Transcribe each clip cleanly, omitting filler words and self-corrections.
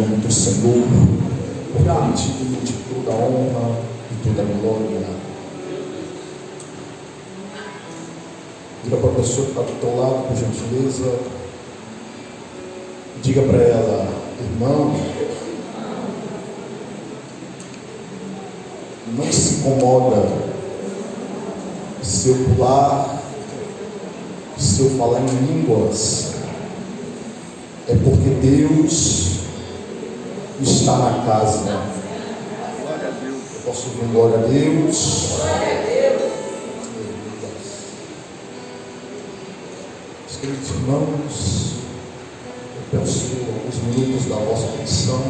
nome do Senhor, porque é digno de toda a honra e toda a glória. Diga para a pessoa que está do teu lado, por gentileza, diga para ela: irmão, não se incomoda se eu pular, se eu falar em línguas, é porque Deus está na casa. Glória a Deus. Eu posso ouvir um glória a Deus. Glória a Deus. Queridos irmãos, eu peço alguns minutos da vossa atenção,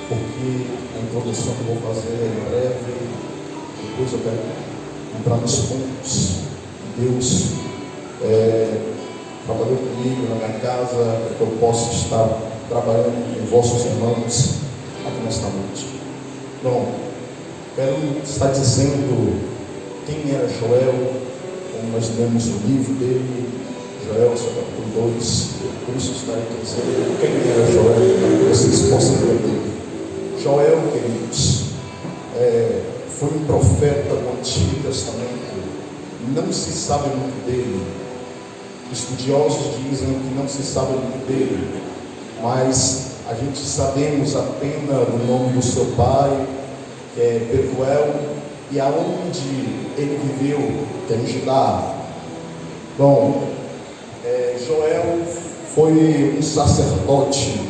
porque a introdução que eu vou fazer é em breve. Depois eu quero entrar nos pontos que Deus trabalhou comigo na minha casa, para que eu possa estar trabalhando com vossos irmãos aqui nesta noite. Bom, quero estar dizendo quem era Joel, como nós lemos o livro dele, Joel, capítulo 2, por isso estarei dizendo quem era Joel, para que vocês possam entender. Joel, queridos, foi um profeta do Antigo Testamento, não se sabe muito dele. Estudiosos dizem que não se sabe muito dele, mas a gente sabemos apenas do nome do seu pai, que é Betuel, e aonde ele viveu, que é em Judá. Bom, Joel foi um sacerdote.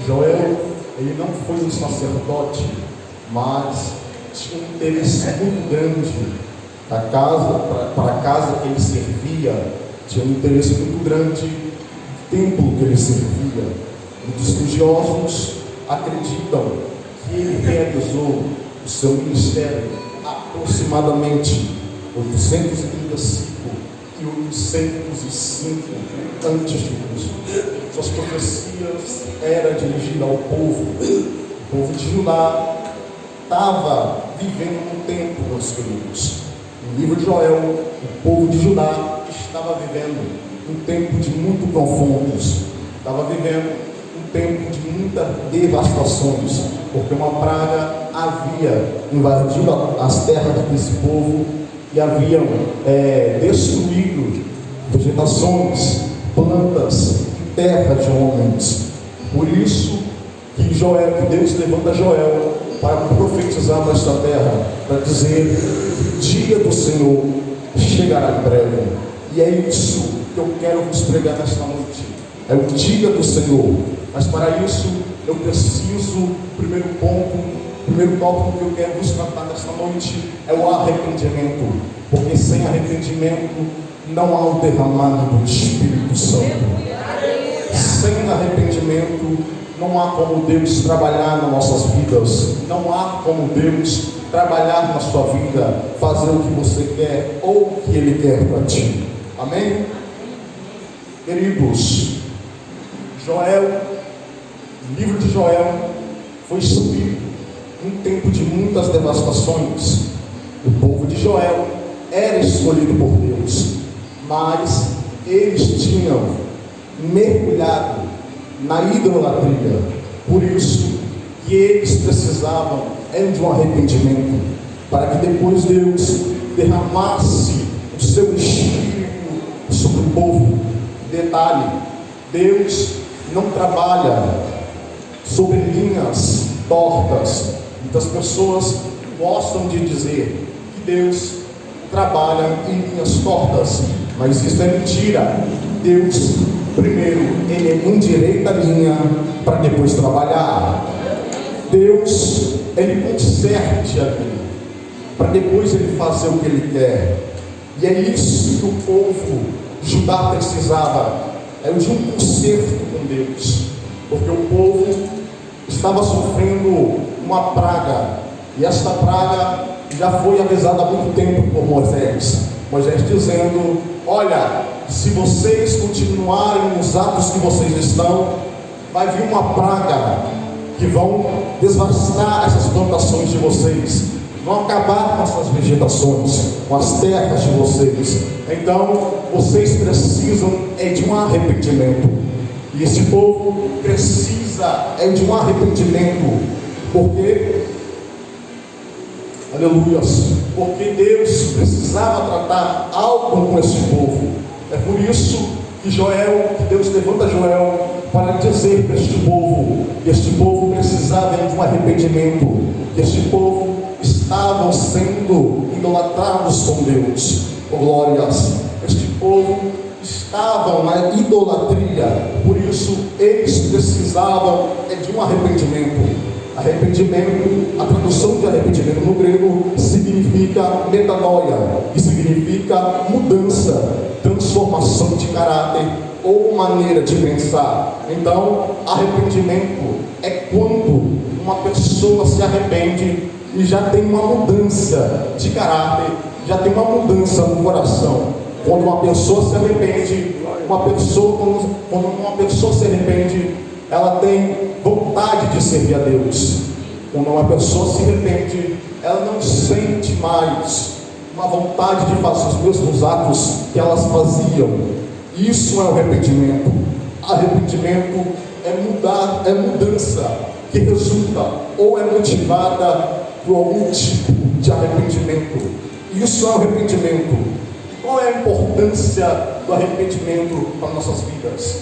Joel, ele não foi um sacerdote, mas tinha um interesse muito grande para a casa que ele servia, tinha um interesse muito grande no templo que ele servia. Os estudiosos acreditam que ele realizou o seu ministério aproximadamente 835 e 805 a.C. Suas profecias eram dirigidas ao povo. O povo de Judá estava vivendo um tempo, meus queridos. No livro de Joel, o povo de Judá estava vivendo um tempo de muito profundos, estava vivendo um tempo de muitas devastações, porque uma praga havia invadido as terras desse povo e haviam destruído vegetações, plantas e terras de homens. Por isso que Deus levanta Joel para profetizar nesta terra, para dizer que o dia do Senhor chegará em breve. E é isso que eu quero vos pregar nesta noite. É o dia do Senhor. Mas para isso eu preciso, primeiro tópico que eu quero vos tratar nesta noite é o arrependimento. Porque sem arrependimento não há o derramado do Espírito Santo. Sem arrependimento não há como Deus trabalhar nas nossas vidas. Não há como Deus trabalhar na sua vida, fazer o que você quer ou o que Ele quer para ti. Amém? Queridos, o livro de Joel foi escrito em um tempo de muitas devastações. O povo de Joel era escolhido por Deus, mas eles tinham mergulhado na idolatria. Por isso que eles precisavam de um arrependimento, para que depois Deus derramasse o seu Espírito sobre o povo. Detalhe: Deus não trabalha sobre linhas tortas. Muitas pessoas gostam de dizer que Deus trabalha em linhas tortas, mas isso é mentira. Deus, primeiro, Ele endireita a linha para depois trabalhar. Deus, Ele conserte a linha para depois Ele fazer o que Ele quer. E é isso que o povo de Judá precisava, de um conserto com Deus, porque o povo estava sofrendo uma praga, e esta praga já foi avisada há muito tempo por Moisés dizendo: olha, se vocês continuarem nos atos que vocês estão, vai vir uma praga que vão devastar essas plantações de vocês, não acabar com essas vegetações, com as terras de vocês. Então, vocês precisam de um arrependimento. E esse povo precisa de um arrependimento. Porque, aleluias, porque Deus precisava tratar algo com esse povo. É por isso que Deus levanta Joel para dizer para este povo que este povo precisava de um arrependimento, que este povo estavam sendo idolatrados com Deus. Oh, glórias! Este povo estavam na idolatria, por isso eles precisavam de um arrependimento. Arrependimento, a tradução de arrependimento no grego significa metanoia, que significa mudança, transformação de caráter ou maneira de pensar. Então, arrependimento é quando uma pessoa se arrepende e já tem uma mudança de caráter, já tem uma mudança no coração. Quando uma pessoa se arrepende, quando uma pessoa se arrepende, ela tem vontade de servir a Deus. Quando uma pessoa se arrepende, ela não sente mais uma vontade de fazer os mesmos atos que elas faziam. Isso é o arrependimento. Arrependimento é mudança que resulta ou é motivada por algum tipo de arrependimento. Isso é o arrependimento. E qual é a importância do arrependimento para nossas vidas?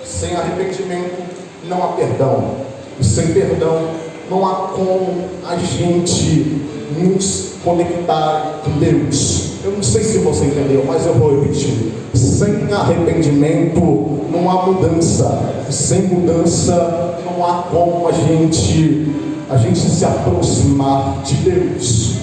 Sem arrependimento não há perdão. E sem perdão não há como a gente nos conectar com Deus. Eu não sei se você entendeu, mas eu vou repetir. Sem arrependimento não há mudança. Sem mudança não há como a gente se aproximar de Deus.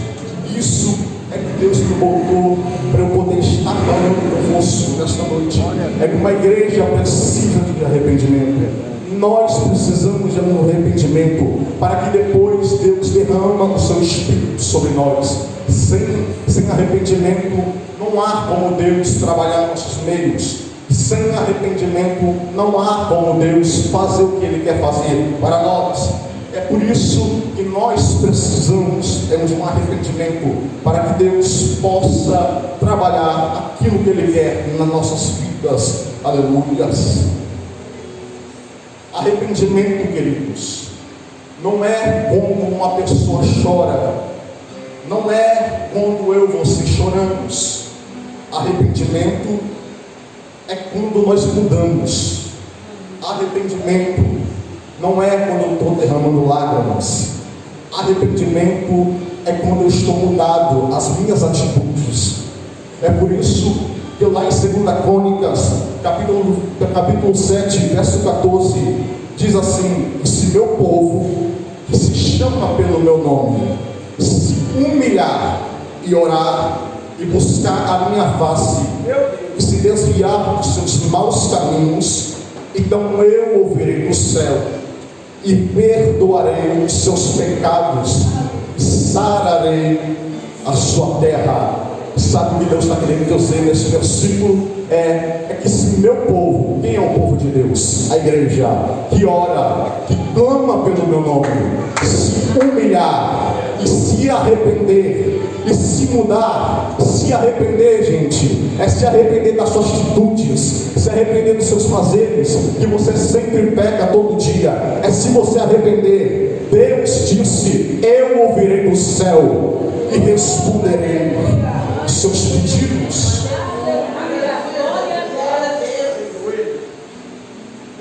Isso é que Deus me botou para eu poder estar falando convosco nesta noite. É que uma igreja precisa de arrependimento. Nós precisamos de um arrependimento para que depois Deus derrama o seu Espírito sobre nós. Sem arrependimento não há como Deus trabalhar nossos meios. Sem arrependimento não há como Deus fazer o que Ele quer fazer para nós. É por isso que nós precisamos de um arrependimento para que Deus possa trabalhar aquilo que Ele quer nas nossas vidas. Aleluias. Arrependimento, queridos, não é quando uma pessoa chora, não é quando eu e você choramos. Arrependimento é quando nós mudamos. Arrependimento não é quando eu estou derramando lágrimas. Arrependimento é quando eu estou mudado as minhas atitudes. É por isso que lá em 2 Crônicas, capítulo 7, verso 14, diz assim: se meu povo, que se chama pelo meu nome, se humilhar e orar e buscar a minha face e se desviar dos seus maus caminhos, então eu ouvirei do céu e perdoarei os seus pecados e sararei a sua terra. Sabe o que Deus está querendo dizer nesse versículo? É que se meu povo, quem é o povo de Deus? A igreja, que ora, que clama pelo meu nome, se humilhar e se arrepender e se mudar. Se arrepender, gente, é se arrepender das suas atitudes, se arrepender dos seus fazeres, que você sempre peca todo dia. É se você arrepender. Deus disse: eu ouvirei do céu e responderei os seus pedidos.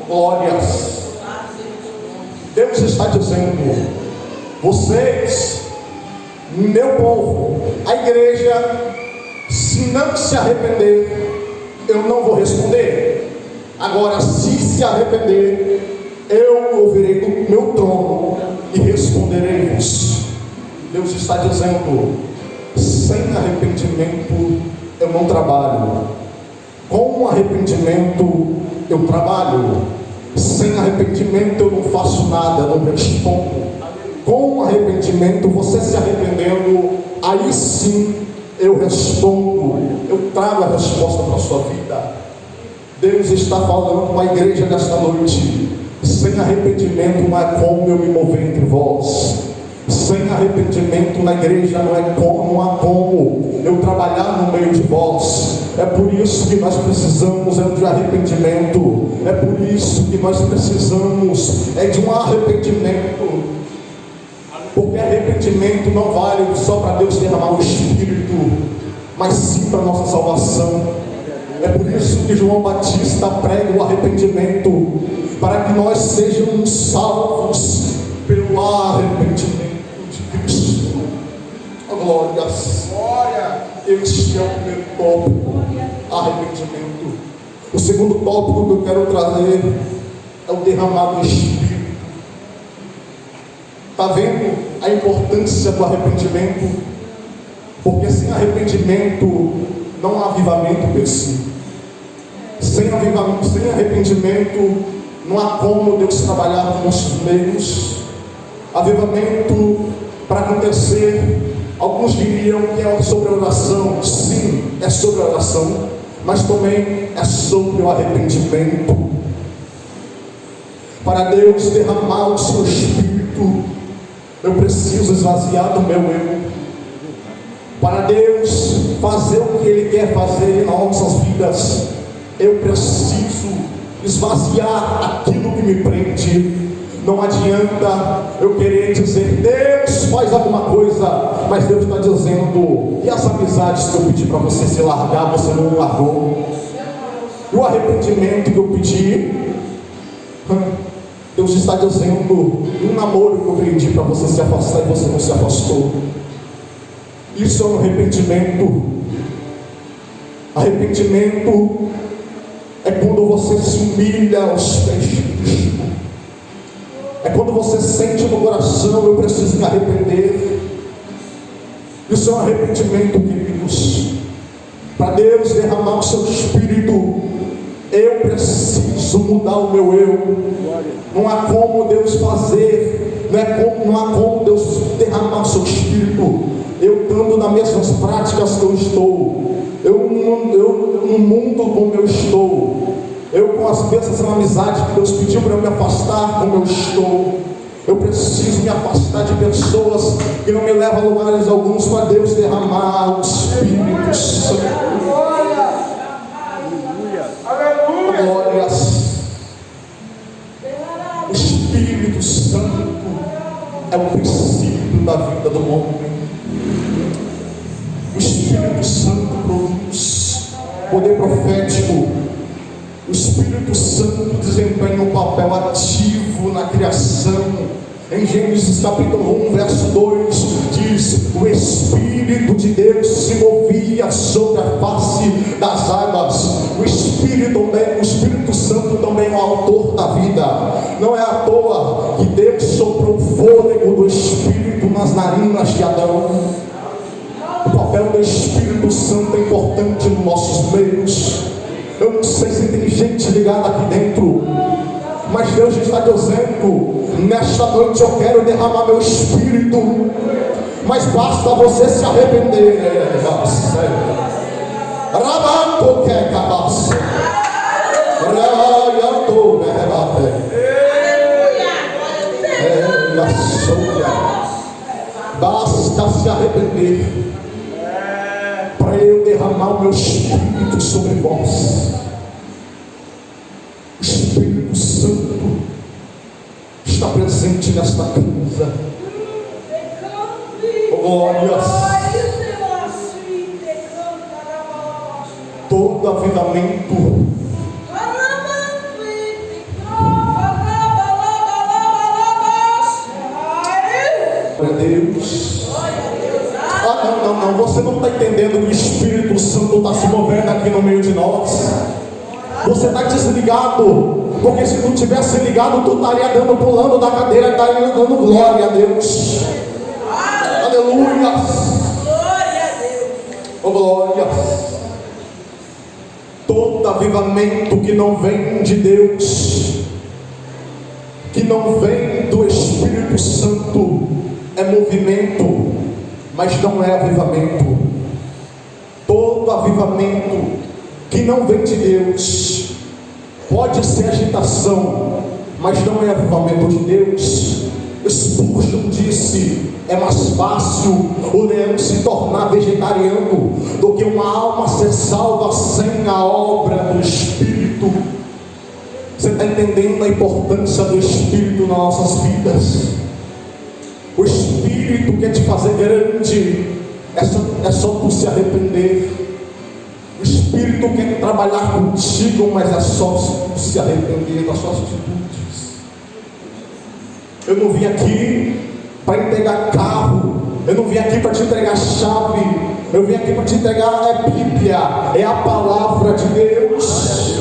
Glórias. Deus está dizendo: vocês, meu povo, a igreja, se não se arrepender, eu não vou responder. Agora, se arrepender, eu ouvirei do meu trono e responderei-vos. Deus está dizendo: sem arrependimento eu não trabalho, com arrependimento eu trabalho. Sem arrependimento eu não faço nada, eu não respondo. Com arrependimento, você se arrependendo, aí sim eu respondo, eu trago a resposta para a sua vida. Deus está falando com a igreja nesta noite: sem arrependimento não há como eu me mover entre vós. Sem arrependimento na igreja não há como eu trabalhar no meio de vós. É por isso que nós precisamos de arrependimento. É por isso que nós precisamos de um arrependimento. Porque arrependimento não vale só para Deus derramar o Espírito, mas sim para a nossa salvação. É por isso que João Batista prega o arrependimento, para que nós sejamos salvos pelo arrependimento de Cristo. Glórias. Este é o primeiro tópico, arrependimento. O segundo tópico que eu quero trazer é o derramar do Espírito. Está vendo a importância do arrependimento? Porque sem arrependimento não há avivamento per si. Sem arrependimento não há como Deus trabalhar nos nossos meios. Avivamento, para acontecer, alguns diriam que é sobre a oração. Sim, é sobre a oração, mas também é sobre o arrependimento. Para Deus derramar o seu Espírito, eu preciso esvaziar do meu eu. Para Deus fazer o que Ele quer fazer em nossas vidas, eu preciso esvaziar aquilo que me prende. Não adianta eu querer dizer, Deus faz alguma coisa, mas Deus está dizendo, e as amizades que eu pedi para você se largar, você não largou. E o arrependimento que eu pedi, Deus está dizendo, um namoro que eu pedi para você se afastar e você não se afastou. Isso é um arrependimento. Arrependimento é quando você se humilha aos pés de Cristo. É quando você sente no coração, eu preciso me arrepender. Isso é um arrependimento, queridos. Para Deus derramar o seu Espírito, eu preciso mudar o meu eu. Não há como Deus fazer, não há como Deus derramar o seu Espírito eu estando nas mesmas práticas que eu estou, eu no mundo como eu estou, eu com as mesmas amizades que Deus pediu para eu me afastar como eu estou. Eu preciso me afastar de pessoas que não me levam a lugares alguns, para Deus derramar o Espírito Santo. Glórias. O Espírito Santo é o princípio da vida do homem. O Espírito Santo produz poder profético. O Espírito Santo desempenha um papel ativo na criação. Em Gênesis capítulo 1, verso 2, diz: o Espírito de Deus se movia sobre a face das águas. O Espírito Santo também é o autor da vida. Não é à toa que Deus soprou o fôlego do Espírito nas narinas de Adão. O papel do Espírito Santo é importante nos nossos meios. Eu não sei se tem gente ligada aqui dentro, mas Deus está dizendo: nesta noite eu quero derramar meu Espírito, mas basta você se arrepender. Basta se arrepender para eu derramar o meu Espírito sobre vós. O Espírito Santo está presente nesta casa. Glórias. Todo avivamento glória a Deus. Não, você não está entendendo que o Espírito Santo está se movendo aqui no meio de nós. Você está desligado, porque se tu tivesse ligado, tu estaria pulando da cadeira, estaria dando glória a Deus. Aleluia. Glória a Deus. Oh, glória. Todo avivamento que não vem de Deus, que não vem do Espírito Santo, é movimento, mas não é avivamento. Todo avivamento que não vem de Deus pode ser agitação, mas não é avivamento de Deus. Spurgeon disse: é mais fácil o leão se tornar vegetariano do que uma alma ser salva sem a obra do Espírito. Você está entendendo a importância do Espírito nas nossas vidas? O Espírito quer te fazer grande, é só tu se arrepender. O Espírito quer trabalhar contigo, mas é só tu se arrepender das suas atitudes. Eu não vim aqui para entregar carro, eu não vim aqui para te entregar chave, eu vim aqui para te entregar a Bíblia, é a palavra de Deus.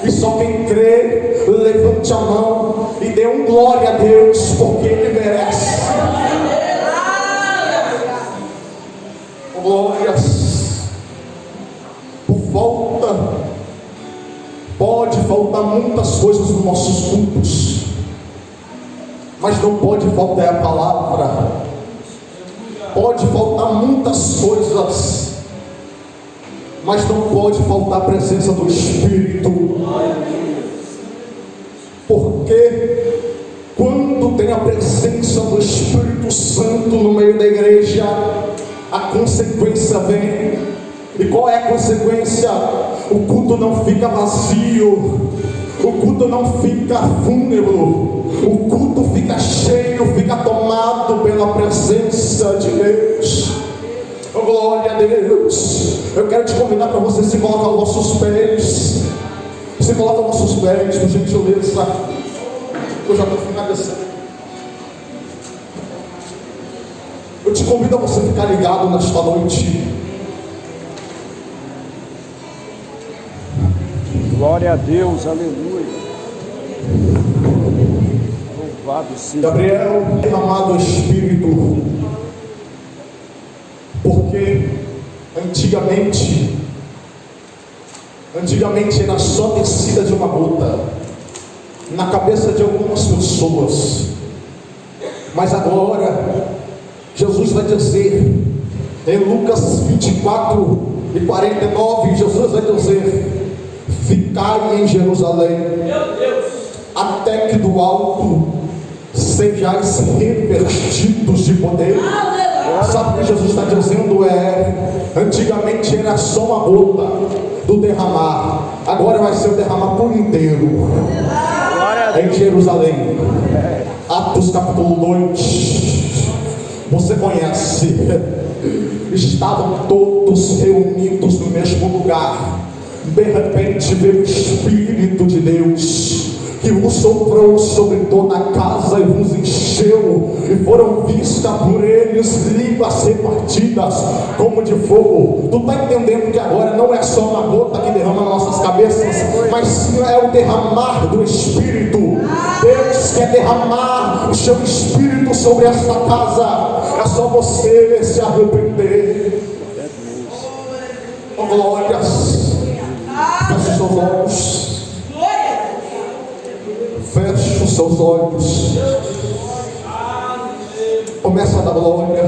E só quem crê, levante a mão e dê um glória a Deus, porque Ele merece. Glórias. Pode faltar muitas coisas nos nossos cultos, mas não pode faltar a palavra. Pode faltar muitas coisas, mas não pode faltar a presença do Espírito. Porque quando tem a presença do Espírito Santo no meio da igreja, a consequência vem. E qual é a consequência? O culto não fica vazio, o culto não fica fúnebre, o culto fica cheio, fica tomado pela presença de Deus. Oh, glória a Deus. Eu quero te convidar para você se colocar aos vossos pés. Se coloca aos vossos pés, por gentileza. Eu já estou finalizando. Eu te convido a você ficar ligado nesta noite. Glória a Deus, aleluia. Louvado seja Gabriel, derramado o Espírito, porque antigamente era só descida de uma gota na cabeça de algumas pessoas, mas agora Jesus vai dizer em Lucas 24:49, Jesus vai dizer: ficai em Jerusalém, até que do alto sejais revestidos de poder. Sabe o que Jesus está dizendo? Antigamente era só uma gota do derramar, agora vai ser o derramar por inteiro em Jerusalém. Atos capítulo 2, você conhece? Estavam todos reunidos no mesmo lugar. De repente veio o Espírito de Deus, que vos soprou sobre toda a casa e vos encheu, e foram vistas por eles línguas repartidas como de fogo. Tu está entendendo que agora não é só uma gota que derrama nas nossas cabeças, mas sim é o derramar do Espírito. Deus quer derramar o seu Espírito sobre esta casa. É só você se arrepender. Oh, glórias. Feche os seus olhos. Feche os seus olhos. Começa a dar glória.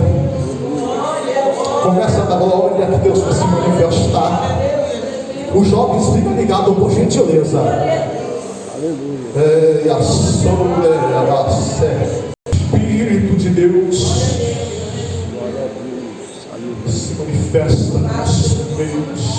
Começa a dar glória que Deus vai se manifestar. Os jovens ficam ligados, por gentileza. Aleluia. Espírito de Deus se manifesta nos nossos meios.